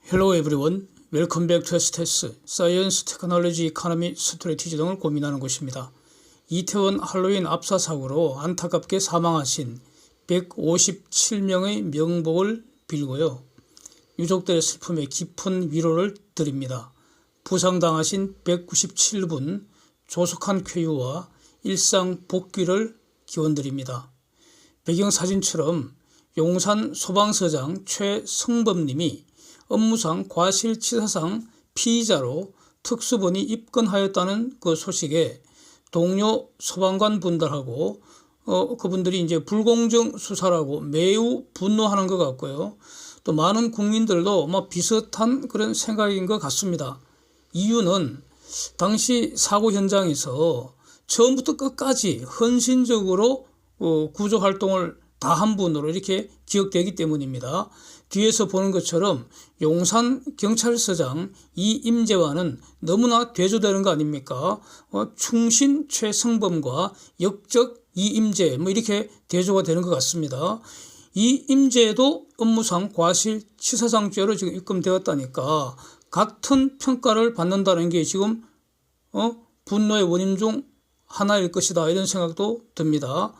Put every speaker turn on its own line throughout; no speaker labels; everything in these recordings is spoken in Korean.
Hello everyone. Welcome back to STS, Science, Technology, Economy, Strategy 등을 고민하는 곳입니다. 이태원 할로윈 압사 사고로 안타깝게 사망하신 157명의 명복을 빌고요. 유족들의 슬픔에 깊은 위로를 드립니다. 부상당하신 197분 조속한 쾌유와 일상 복귀를 기원드립니다. 배경사진처럼 용산 소방서장 최성범님이 업무상 과실치사상 피의자로 특수본이 입건하였다는 그 소식에 동료 소방관 분들하고 그분들이 이제 불공정 수사라고 매우 분노하는 것 같고요. 또 많은 국민들도 비슷한 그런 생각인 것 같습니다. 이유는 당시 사고 현장에서 처음부터 끝까지 헌신적으로 구조 활동을 다 한 분으로 이렇게 기억되기 때문입니다. 뒤에서 보는 것처럼 용산 경찰서장 이임재와는 너무나 대조되는 거 아닙니까? 충신 최성범과 역적 이임재 이렇게 대조가 되는 것 같습니다. 이임재도 업무상 과실치사상죄로 지금 입건되었다니까 같은 평가를 받는다는 게 지금 분노의 원인 중 하나일 것이다 이런 생각도 듭니다.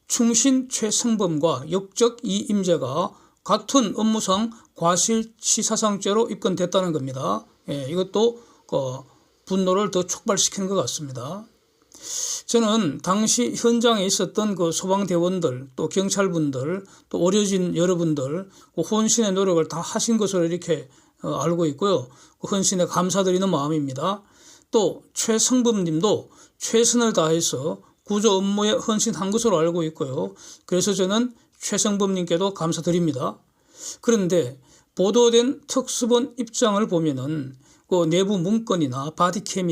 충신 최성범과 역적 이임재가 같은 업무상 과실치사상죄로 입건됐다는 겁니다. 이것도 분노를 더 촉발시키는 것 같습니다. 저는 당시 현장에 있었던 그 소방대원들, 또 경찰분들, 또 의료진 여러분들 헌신의 노력을 다 하신 것으로 이렇게 알고 있고요. 그 헌신에 감사드리는 마음입니다. 또 최성범님도 최선을 다해서 구조 업무에 헌신한 것으로 알고 있고요. 그래서 저는 최성범님께도 감사드립니다. 그런데 보도된 특수본 입장을 보면은 그 내부 문건이나 바디캠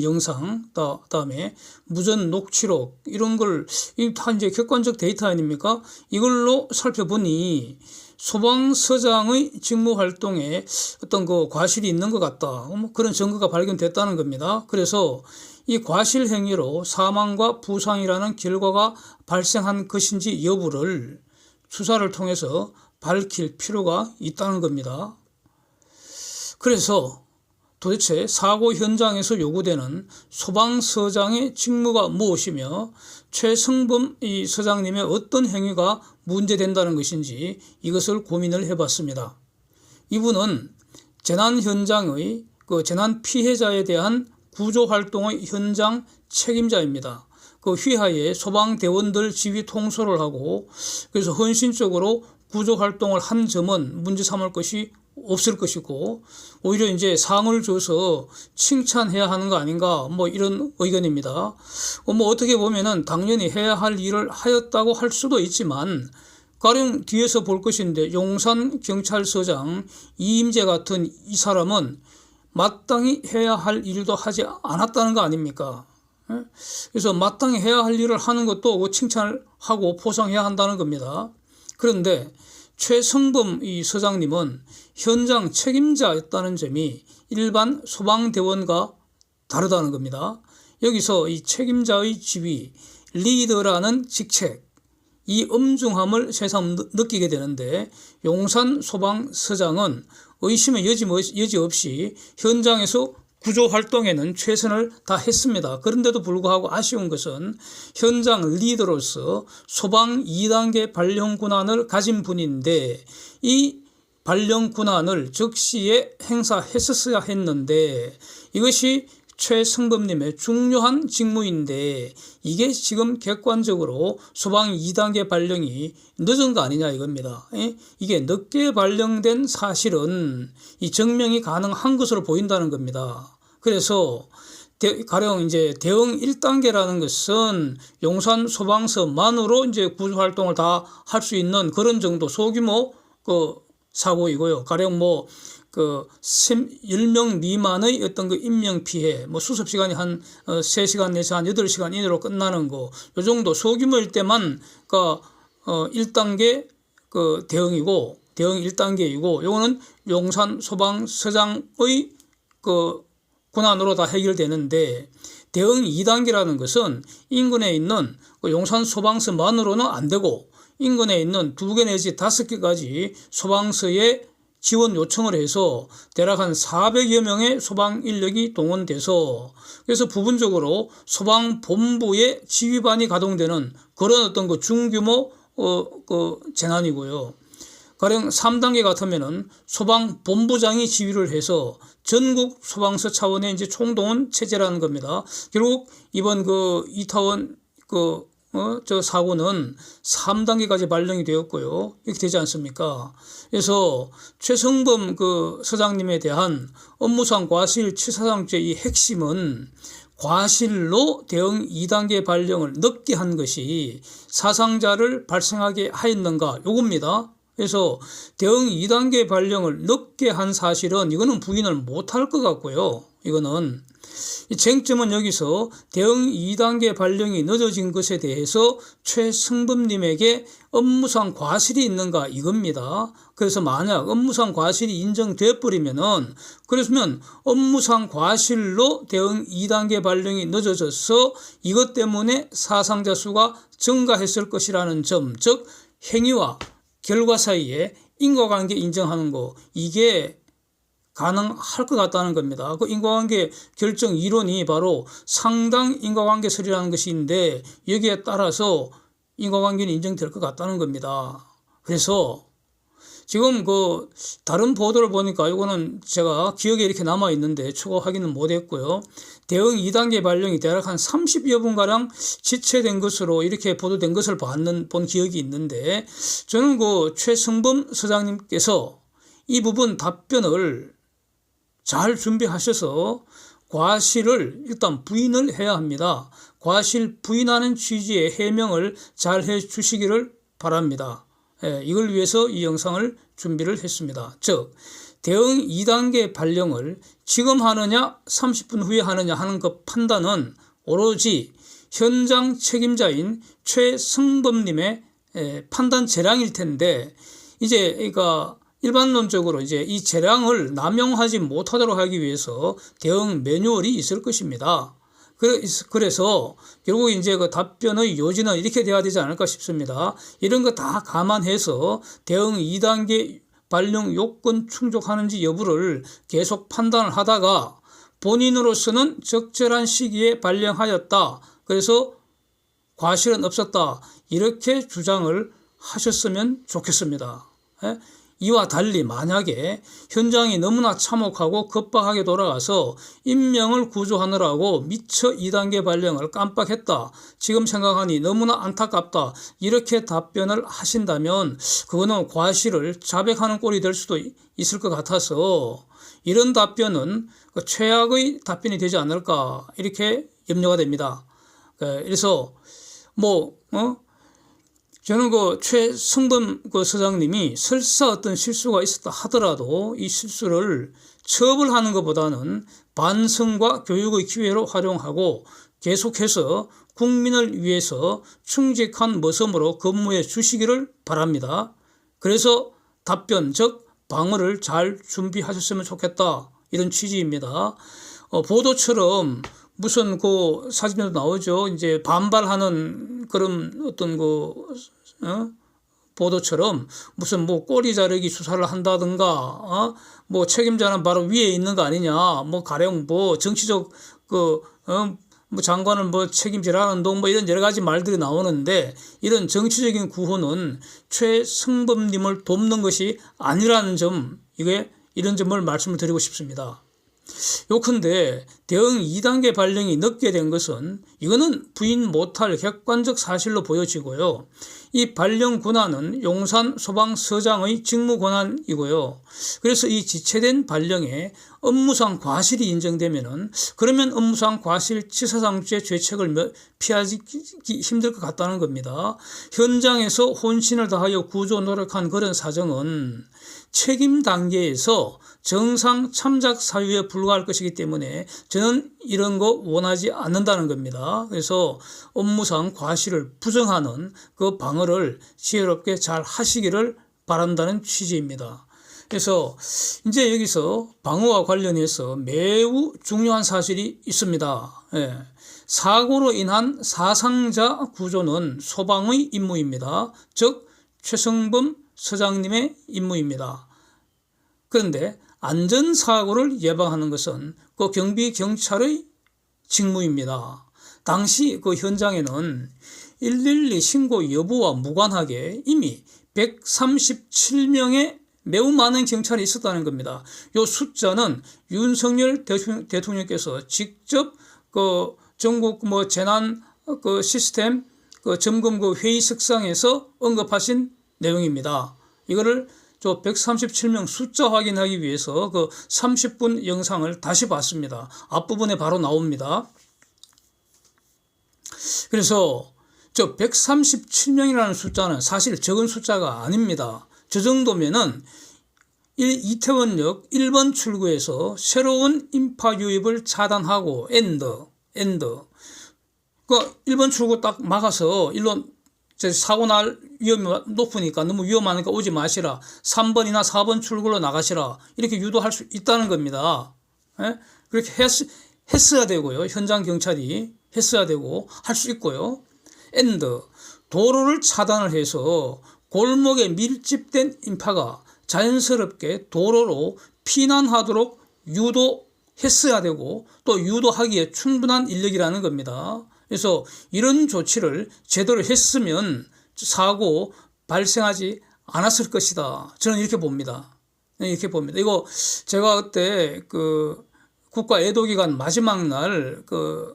영상, 다음에 무전 녹취록 이런 걸 다 이제 객관적 데이터 아닙니까? 이걸로 살펴보니 소방서장의 직무 활동에 어떤 그 과실이 있는 것 같다. 그런 증거가 발견됐다는 겁니다. 그래서 이 과실 행위로 사망과 부상이라는 결과가 발생한 것인지 여부를 수사를 통해서 밝힐 필요가 있다는 겁니다. 그래서 도대체 사고 현장에서 요구되는 소방서장의 직무가 무엇이며 최성범 이 서장님의 어떤 행위가 문제된다는 것인지 이것을 고민을 해봤습니다. 이분은 재난 현장의 그 재난 피해자에 대한 구조활동의 현장 책임자입니다. 그 휘하에 소방대원들 지휘 통솔을 하고 그래서 헌신적으로 구조활동을 한 점은 문제 삼을 것이 없을 것이고 오히려 이제 상을 줘서 칭찬해야 하는 거 아닌가 이런 의견입니다. 어떻게 보면은 당연히 해야 할 일을 하였다고 할 수도 있지만 가령 뒤에서 볼 것인데 용산 경찰서장 이임재 같은 이 사람은 마땅히 해야 할 일도 하지 않았다는 거 아닙니까? 그래서 마땅히 해야 할 일을 하는 것도 칭찬을 하고 포상해야 한다는 겁니다. 그런데 최성범 이 서장님은 현장 책임자였다는 점이 일반 소방대원과 다르다는 겁니다. 여기서 이 책임자의 지위, 리더라는 직책, 이 엄중함을 새삼 느끼게 되는데 용산 소방서장은 의심의 여지 없이 현장에서 구조 활동에는 최선을 다했습니다. 그런데도 불구하고 아쉬운 것은 현장 리더로서 소방 2단계 발령 권한을 가진 분인데 이 발령 권한을 적시에 행사했었어야 했는데 이것이 최성범님의 중요한 직무인데 이게 지금 객관적으로 소방 2단계 발령이 늦은 거 아니냐 이겁니다. 이게 늦게 발령된 사실은 이 증명이 가능한 것으로 보인다는 겁니다. 그래서 가령 이제 대응 1단계라는 것은 용산 소방서만으로 이제 구조 활동을 다 할 수 있는 그런 정도 소규모 그 사고이고요. 가령 10명 미만의 어떤 그 인명피해, 수습 시간이 한 3시간 내지 한 8시간 이내로 끝나는 거, 요 정도 소규모일 때만, 1단계 대응이고, 대응 1단계이고, 요거는 용산 소방서장의 권한으로 다 해결되는데, 대응 2단계라는 것은 인근에 있는 용산 소방서만으로는 안 되고, 인근에 있는 2개 내지 5개까지 소방서에 지원 요청을 해서 대략 한 400여 명의 소방 인력이 동원돼서 그래서 부분적으로 소방본부의 지휘반이 가동되는 그런 어떤 그 중규모 재난이고요. 가령 3단계 같으면은 소방본부장이 지휘를 해서 전국 소방서 차원의 이제 총동원 체제라는 겁니다. 결국 이번 이타원 저 사고는 3단계까지 발령이 되었고요. 이렇게 되지 않습니까? 그래서 최성범 서장님에 대한 업무상 과실 치사상죄 이 핵심은 과실로 대응 2단계 발령을 늦게 한 것이 사상자를 발생하게 하였는가 요겁니다. 그래서 대응 2단계 발령을 늦게 한 사실은 이거는 부인을 못할 것 같고요. 이거는 이 쟁점은 여기서 대응 2단계 발령이 늦어진 것에 대해서 최승범님에게 업무상 과실이 있는가 이겁니다. 그래서 만약 업무상 과실이 인정돼 버리면은 그러면 업무상 과실로 대응 2단계 발령이 늦어져서 이것 때문에 사상자 수가 증가했을 것이라는 점, 즉 행위와 결과 사이에 인과관계 인정하는 거 이게 가능할 것 같다는 겁니다. 그 인과관계 결정 이론이 바로 상당 인과관계설이라는 것이 있는데 여기에 따라서 인과관계는 인정될 것 같다는 겁니다. 그래서 지금 다른 보도를 보니까 이거는 제가 기억에 이렇게 남아 있는데 추가 확인은 못했고요. 대응 2단계 발령이 대략 한 30여 분가량 지체된 것으로 이렇게 보도된 것을 본 기억이 있는데 저는 최승범 서장님께서 이 부분 답변을 잘 준비하셔서 과실을 일단 부인을 해야 합니다. 과실 부인하는 취지의 해명을 잘 해주시기를 바랍니다. 이걸 위해서 이 영상을 준비를 했습니다. 즉 대응 2단계 발령을 지금 하느냐 30분 후에 하느냐 하는 그 판단은 오로지 현장 책임자인 최승범님의 판단 재량일 텐데 이제 그러니까 일반론적으로 이제 이 재량을 남용하지 못하도록 하기 위해서 대응 매뉴얼이 있을 것입니다. 그래서 결국 이제 답변의 요지는 이렇게 돼야 되지 않을까 싶습니다. 이런 거 다 감안해서 대응 2단계 발령 요건 충족하는지 여부를 계속 판단을 하다가 본인으로서는 적절한 시기에 발령하였다. 그래서 과실은 없었다. 이렇게 주장을 하셨으면 좋겠습니다. 이와 달리 만약에 현장이 너무나 참혹하고 급박하게 돌아가서 인명을 구조하느라고 미처 2단계 발령을 깜빡했다. 지금 생각하니 너무나 안타깝다. 이렇게 답변을 하신다면 그거는 과실을 자백하는 꼴이 될 수도 있을 것 같아서 이런 답변은 최악의 답변이 되지 않을까 이렇게 염려가 됩니다. 그래서 저는 최승범 서장님이 설사 어떤 실수가 있었다 하더라도 이 실수를 처벌하는 것보다는 반성과 교육의 기회로 활용하고 계속해서 국민을 위해서 충직한 모습으로 근무해 주시기를 바랍니다. 그래서 답변, 즉 방어를 잘 준비하셨으면 좋겠다. 이런 취지입니다. 보도처럼 무슨 사진에도 나오죠. 이제 반발하는 그런 어떤 보도처럼 무슨 꼬리 자르기 수사를 한다든가, 책임자는 바로 위에 있는 거 아니냐, 가령 정치적 장관을 책임지라는 동 이런 여러 가지 말들이 나오는데 이런 정치적인 구호는 최승범님을 돕는 것이 아니라는 점, 이런 점을 말씀을 드리고 싶습니다. 요컨대 대응 2단계 발령이 늦게 된 것은 이거는 부인 못할 객관적 사실로 보여지고요. 이 발령 권한은 용산 소방서장의 직무 권한이고요. 그래서 이 지체된 발령에 업무상 과실이 인정되면은 그러면 업무상 과실 치사상죄 죄책을 피하기 힘들 것 같다는 겁니다. 현장에서 혼신을 다하여 구조 노력한 그런 사정은 책임 단계에서 정상 참작 사유에 불과할 것이기 때문에 저는 이런 거 원하지 않는다는 겁니다. 그래서 업무상 과실을 부정하는 그 방어를 지혜롭게 잘 하시기를 바란다는 취지입니다. 그래서 이제 여기서 방어와 관련해서 매우 중요한 사실이 있습니다. 사고로 인한 사상자 구조는 소방의 임무입니다. 즉 최승범 서장님의 임무입니다. 그런데 안전사고를 예방하는 것은 그 경비 경찰의 직무입니다. 당시 그 현장에는 112 신고 여부와 무관하게 이미 137명의 매우 많은 경찰이 있었다는 겁니다. 이 숫자는 윤석열 대통령께서 직접 그 전국 뭐 재난 그 시스템 그 점검 그 회의석상에서 언급하신 내용입니다. 이거를 저 137명 숫자 확인하기 위해서 그 30분 영상을 다시 봤습니다. 앞부분에 바로 나옵니다. 그래서 저 137명이라는 숫자는 사실 적은 숫자가 아닙니다. 저 정도면은 이태원역 1번 출구에서 새로운 인파 유입을 차단하고 엔드 그 1번 출구 딱 막아서 일로 사고 날 위험이 높으니까 너무 위험하니까 오지 마시라. 3번이나 4번 출구로 나가시라. 이렇게 유도할 수 있다는 겁니다. 예? 그렇게 했어야 되고요. 현장 경찰이 했어야 되고 할 수 있고요. 엔드 도로를 차단을 해서 골목에 밀집된 인파가 자연스럽게 도로로 피난하도록 유도했어야 되고 또 유도하기에 충분한 인력이라는 겁니다. 그래서 이런 조치를 제대로 했으면 사고 발생하지 않았을 것이다. 저는 이렇게 봅니다. 이렇게 봅니다. 이거 제가 그때 그 국가 애도기간 마지막 날 그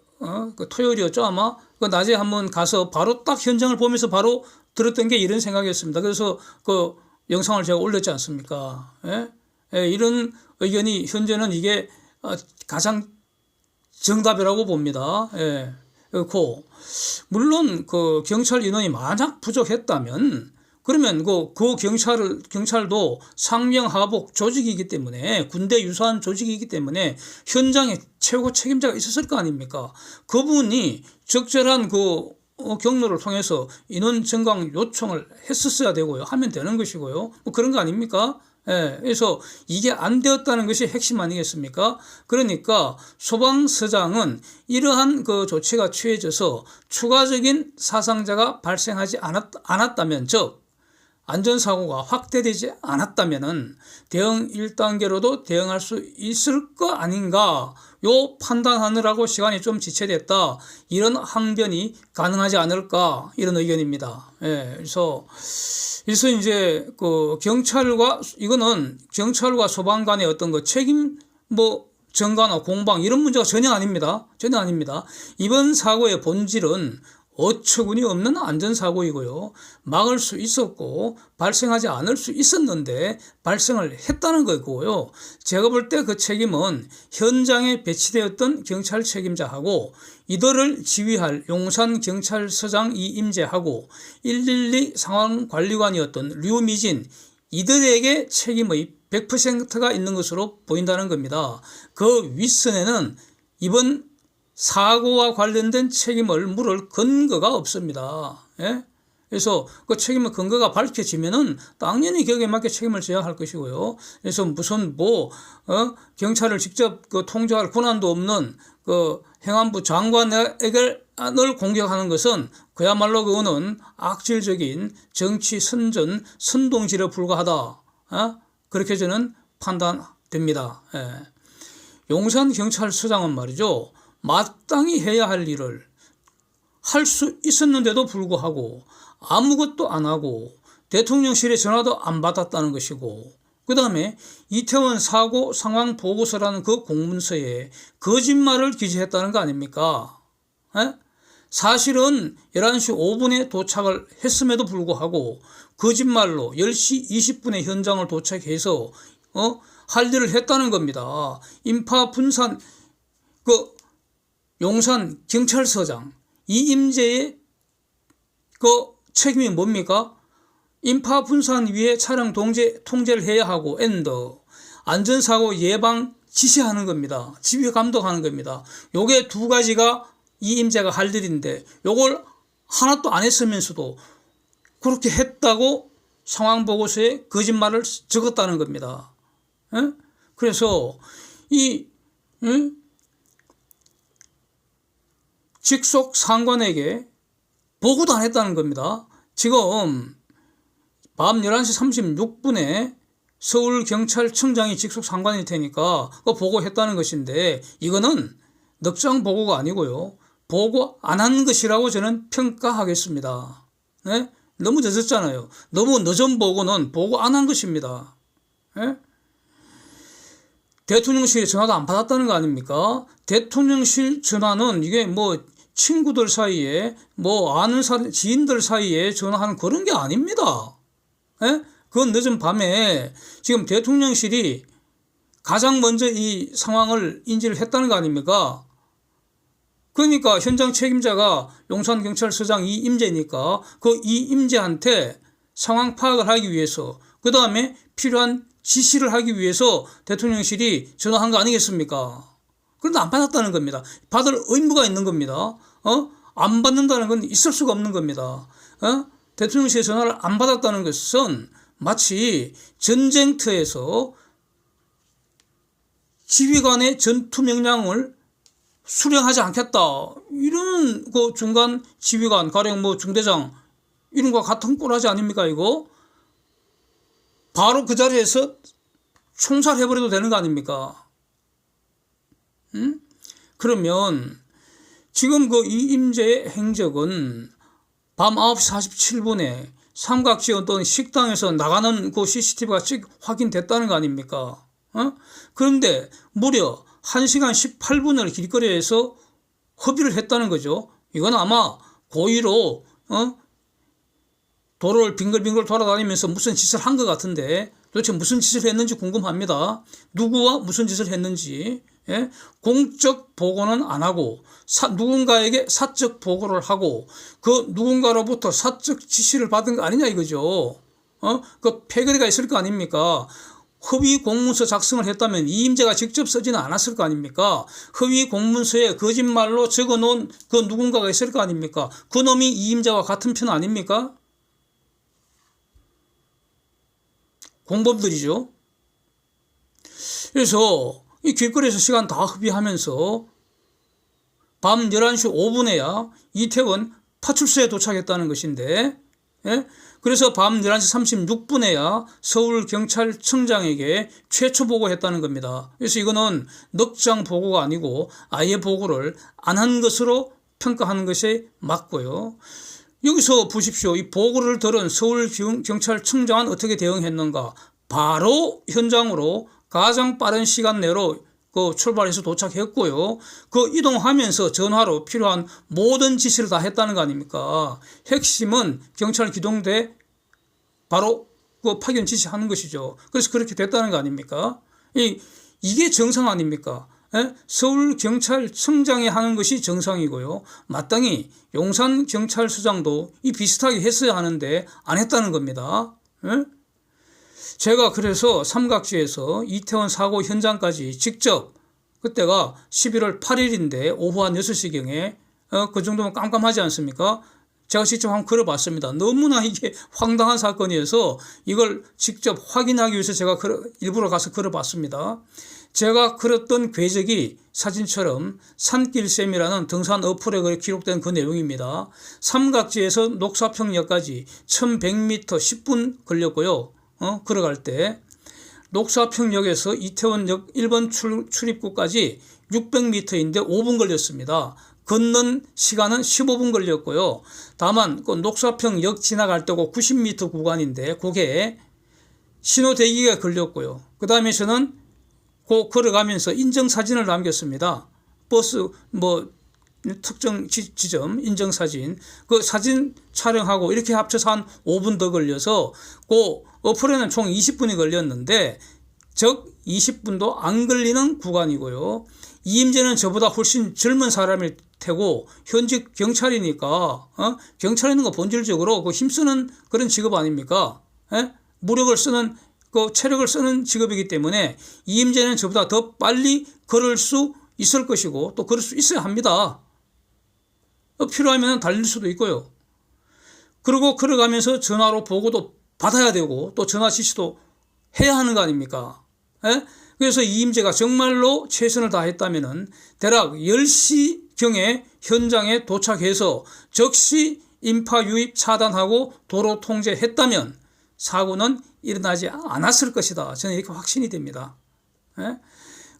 토요일이었죠 아마. 그 낮에 한번 가서 바로 딱 현장을 보면서 바로 들었던 게 이런 생각이었습니다. 그래서 그 영상을 제가 올렸지 않습니까? 예? 예, 이런 의견이 현재는 이게 가장 정답이라고 봅니다. 예. 그렇고 물론 그 경찰 인원이 만약 부족했다면 그러면 그 경찰도 상명하복 조직이기 때문에 군대 유사한 조직이기 때문에 현장에 최고 책임자가 있었을 거 아닙니까? 그분이 적절한 그 경로를 통해서 인원 증강 요청을 했었어야 되고요. 하면 되는 것이고요. 뭐 그런 거 아닙니까? 예, 그래서 이게 안 되었다는 것이 핵심 아니겠습니까? 그러니까 소방서장은 이러한 그 조치가 취해져서 추가적인 사상자가 발생하지 않았다면, 즉 안전사고가 확대되지 않았다면은 대응 1단계로도 대응할 수 있을 거 아닌가, 요 판단하느라고 시간이 좀 지체됐다, 이런 항변이 가능하지 않을까, 이런 의견입니다. 예, 그래서 이제 그 이거는 경찰과 소방 간의 어떤 그 책임 전가나 공방 이런 문제가 전혀 아닙니다. 전혀 아닙니다. 이번 사고의 본질은 어처구니 없는 안전사고이고요. 막을 수 있었고 발생하지 않을 수 있었는데 발생을 했다는 거고요. 제가 볼 때 그 책임은 현장에 배치되었던 경찰 책임자하고 이들을 지휘할 용산경찰서장 이임재하고 112 상황관리관이었던 류미진, 이들에게 책임의 100%가 있는 것으로 보인다는 겁니다. 그 윗선에는 이번 사고와 관련된 책임을 물을 근거가 없습니다. 예? 그래서 그 책임의 근거가 밝혀지면은 당연히 거기에 맞게 책임을 져야 할 것이고요. 그래서 무슨 경찰을 직접 그 통제할 권한도 없는 그 행안부 장관을 공격하는 것은 그야말로 그거는 악질적인 정치 선동질에 불과하다. 그렇게 저는 판단됩니다. 예. 용산경찰서장은 말이죠. 마땅히 해야 할 일을 할 수 있었는데도 불구하고 아무것도 안 하고 대통령실에 전화도 안 받았다는 것이고, 그 다음에 이태원 사고 상황 보고서라는 그 공문서에 거짓말을 기재했다는 거 아닙니까? 에? 사실은 11시 5분에 도착을 했음에도 불구하고 거짓말로 10시 20분에 현장을 도착해서 할 일을 했다는 겁니다. 인파 분산 용산 경찰서장 이임재의 그 책임이 뭡니까? 인파 분산 위에 차량 통제를 해야 하고 안전사고 예방 지시하는 겁니다. 지휘 감독하는 겁니다. 요게 두 가지가 이임재가 할 일인데 요걸 하나도 안 했으면서도 그렇게 했다고 상황보고서에 거짓말을 적었다는 겁니다. 에? 그래서 직속 상관에게 보고도 안 했다는 겁니다. 지금 밤 11시 36분에 서울경찰청장이 직속 상관일 테니까 보고했다는 것인데 이거는 넉장 보고가 아니고요. 보고 안 한 것이라고 저는 평가하겠습니다. 네? 너무 늦었잖아요. 너무 늦은 보고는 보고 안 한 것입니다. 네? 대통령실에 전화도 안 받았다는 거 아닙니까? 대통령실 전화는 이게 뭐 친구들 사이에 뭐 아는 지인들 사이에 전화하는 그런 게 아닙니다. 예? 그건 늦은 밤에 지금 대통령실이 가장 먼저 이 상황을 인지를 했다는 거 아닙니까? 그러니까 현장 책임자가 용산경찰서장 이임재니까 그 이임재한테 상황 파악을 하기 위해서 그 다음에 필요한 지시를 하기 위해서 대통령실이 전화한 거 아니겠습니까? 그런데 안 받았다는 겁니다. 받을 의무가 있는 겁니다. 안 받는다는 건 있을 수가 없는 겁니다. 대통령실에 전화를 안 받았다는 것은 마치 전쟁터에서 지휘관의 전투 명령을 수령하지 않겠다. 이런 그 중간 지휘관, 가령 뭐 중대장 이런 거 같은 꼴하지 아닙니까 이거? 바로 그 자리에서 총살해버려도 되는 거 아닙니까? 그러면 지금 그 이임재의 행적은 밤 9시 47분에 삼각지 어떤 식당에서 나가는 그 CCTV가 확인됐다는 거 아닙니까? 그런데 무려 1시간 18분을 길거리에서 허비를 했다는 거죠. 이건 아마 고의로 도로를 빙글빙글 돌아다니면서 무슨 짓을 한 것 같은데 도대체 무슨 짓을 했는지 궁금합니다. 누구와 무슨 짓을 했는지. 예? 공적 보고는 안 하고 누군가에게 사적 보고를 하고 그 누군가로부터 사적 지시를 받은 거 아니냐 이거죠. 그 패거리가 있을 거 아닙니까? 허위 공문서 작성을 했다면 이임재가 직접 쓰지는 않았을 거 아닙니까? 허위 공문서에 거짓말로 적어놓은 그 누군가가 있을 거 아닙니까? 그 놈이 이임재와 같은 편 아닙니까? 공범들이죠. 그래서 이 길거리에서 시간 다 허비하면서 밤 11시 5분에야 이태원 파출소에 도착했다는 것인데, 예? 그래서 밤 11시 36분에야 서울경찰청장에게 최초 보고했다는 겁니다. 그래서 이거는 넉장 보고가 아니고 아예 보고를 안 한 것으로 평가하는 것이 맞고요. 여기서 보십시오. 이 보고를 들은 서울경찰청장은 어떻게 대응했는가? 바로 현장으로 가장 빠른 시간 내로 출발해서 도착했고요. 그 이동하면서 전화로 필요한 모든 지시를 다 했다는 거 아닙니까? 핵심은 경찰 기동대 바로 파견 지시하는 것이죠. 그래서 그렇게 됐다는 거 아닙니까? 이게 정상 아닙니까? 예? 서울경찰청장이 하는 것이 정상이고요. 마땅히 용산경찰서장도 이 비슷하게 했어야 하는데 안 했다는 겁니다. 예? 제가 그래서 삼각지에서 이태원 사고 현장까지 직접 그때가 11월 8일인데 오후 한 6시경에 그 정도면 깜깜하지 않습니까? 제가 직접 한번 걸어봤습니다. 너무나 이게 황당한 사건이어서 이걸 직접 확인하기 위해서 제가 일부러 가서 걸어봤습니다. 제가 걸었던 궤적이 사진처럼 산길샘이라는 등산 어플에 기록된 그 내용입니다. 삼각지에서 녹사평역까지 1100m 10분 걸렸고요. 걸어갈 때 녹사평역에서 이태원역 1번 출입구까지 600m인데 5분 걸렸습니다. 걷는 시간은 15분 걸렸고요. 다만 그 녹사평역 지나갈 때고 90m 구간인데 그게 신호 대기가 걸렸고요. 그 다음에 저는 걸어가면서 인증사진을 남겼습니다. 버스 특정 지점 인증사진 그 사진 촬영하고 이렇게 합쳐서 한 5분 더 걸려서 그 어플에는 총 20분이 걸렸는데 즉 20분도 안 걸리는 구간이고요. 이임재는 저보다 훨씬 젊은 사람일 테고 현직 경찰이니까 경찰이는 거 본질적으로 힘쓰는 그런 직업 아닙니까? 예? 무력을 쓰는 체력을 쓰는 직업이기 때문에 이임재는 저보다 더 빨리 걸을 수 있을 것이고 또 걸을 수 있어야 합니다. 필요하면 달릴 수도 있고요. 그리고 걸어가면서 전화로 보고도 받아야 되고 또 전화 지시도 해야 하는 거 아닙니까? 예? 그래서 이임재가 정말로 최선을 다했다면은 대략 10시경에 현장에 도착해서 즉시 인파 유입 차단하고 도로 통제했다면 사고는 일어나지 않았을 것이다. 저는 이렇게 확신이 됩니다. 예?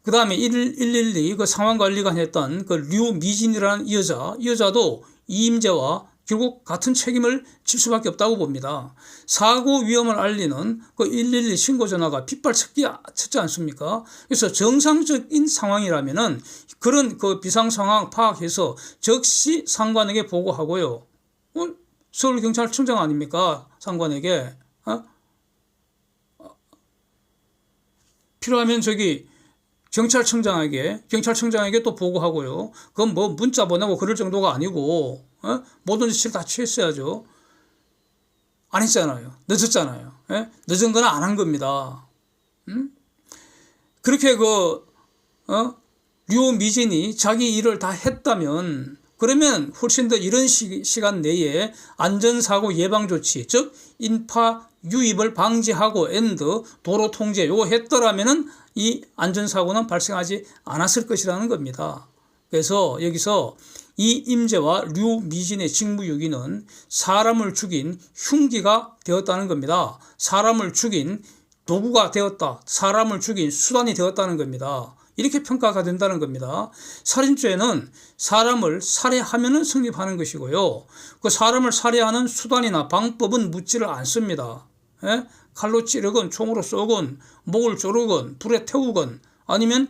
그 다음에 112 그 상황관리관 했던 그 류미진이라는 이 여자도 이임재와 결국 같은 책임을 질 수밖에 없다고 봅니다. 사고 위험을 알리는 그 112 신고 전화가 빗발쳤지 않습니까? 그래서 정상적인 상황이라면은 그런 그 비상 상황 파악해서 즉시 상관에게 보고하고요. 서울경찰청장 아닙니까? 상관에게. 필요하면 경찰청장에게 또 보고하고요. 그건 뭐 문자 보내고 그럴 정도가 아니고, 모든 조치를 다 취했어야죠. 안 했잖아요. 늦었잖아요. 늦은 건 안 한 겁니다. 그렇게 류미진이 자기 일을 다 했다면, 그러면 훨씬 더 이런 시간 내에 안전사고 예방조치, 즉 인파 유입을 방지하고 도로 통제 요거 했더라면은 이 안전사고는 발생하지 않았을 것이라는 겁니다. 그래서 여기서 이 임재와 류미진의 직무유기는 사람을 죽인 흉기가 되었다는 겁니다. 사람을 죽인 도구가 되었다. 사람을 죽인 수단이 되었다는 겁니다. 이렇게 평가가 된다는 겁니다. 살인죄는 사람을 살해하면 성립하는 것이고요. 그 사람을 살해하는 수단이나 방법은 묻지를 않습니다. 칼로 찌르건 총으로 쏘건 목을 조르건 불에 태우건 아니면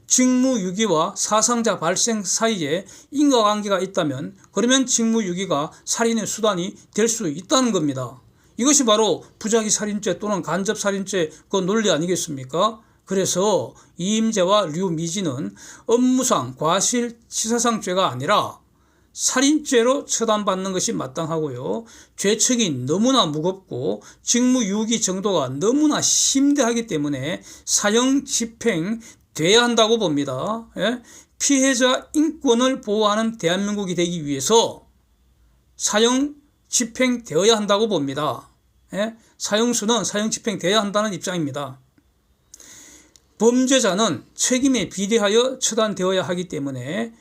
직무유기와 사상자 발생 사이에 인과관계가 있다면 그러면 직무유기가 살인의 수단이 될 수 있다는 겁니다. 이것이 바로 부작위 살인죄 또는 간접살인죄 그 논리 아니겠습니까? 그래서 이임재와 류미진은 업무상 과실치사상죄가 아니라 살인죄로 처단받는 것이 마땅하고요. 죄책이 너무나 무겁고 직무유기 정도가 너무나 심대하기 때문에 사형 집행돼야 한다고 봅니다. 피해자 인권을 보호하는 대한민국이 되기 위해서 사형 집행되어야 한다고 봅니다. 사형수는 사형 집행돼야 한다는 입장입니다. 범죄자는 책임에 비례하여 처단되어야 하기 때문에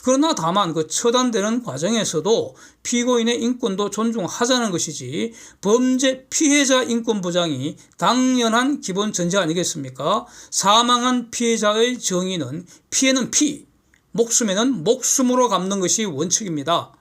그러나 다만 그 처단되는 과정에서도 피고인의 인권도 존중하자는 것이지 범죄 피해자 인권 보장이 당연한 기본 전제 아니겠습니까? 사망한 피해자의 정의는 피해는 피, 목숨에는 목숨으로 갚는 것이 원칙입니다.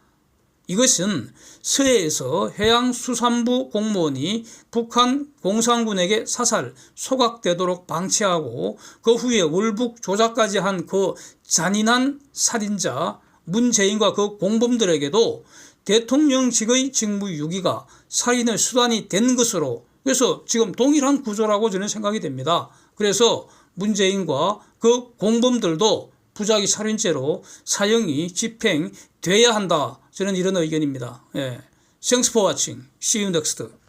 이것은 서해에서 해양수산부 공무원이 북한 공산군에게 사살, 소각되도록 방치하고 그 후에 월북 조작까지 한 그 잔인한 살인자 문재인과 그 공범들에게도 대통령직의 직무유기가 살인의 수단이 된 것으로 그래서 지금 동일한 구조라고 저는 생각이 됩니다. 그래서 문재인과 그 공범들도 부작위 살인죄로 사형이 집행돼야 한다. 저는 이런 의견입니다. Thanks for watching. See you next.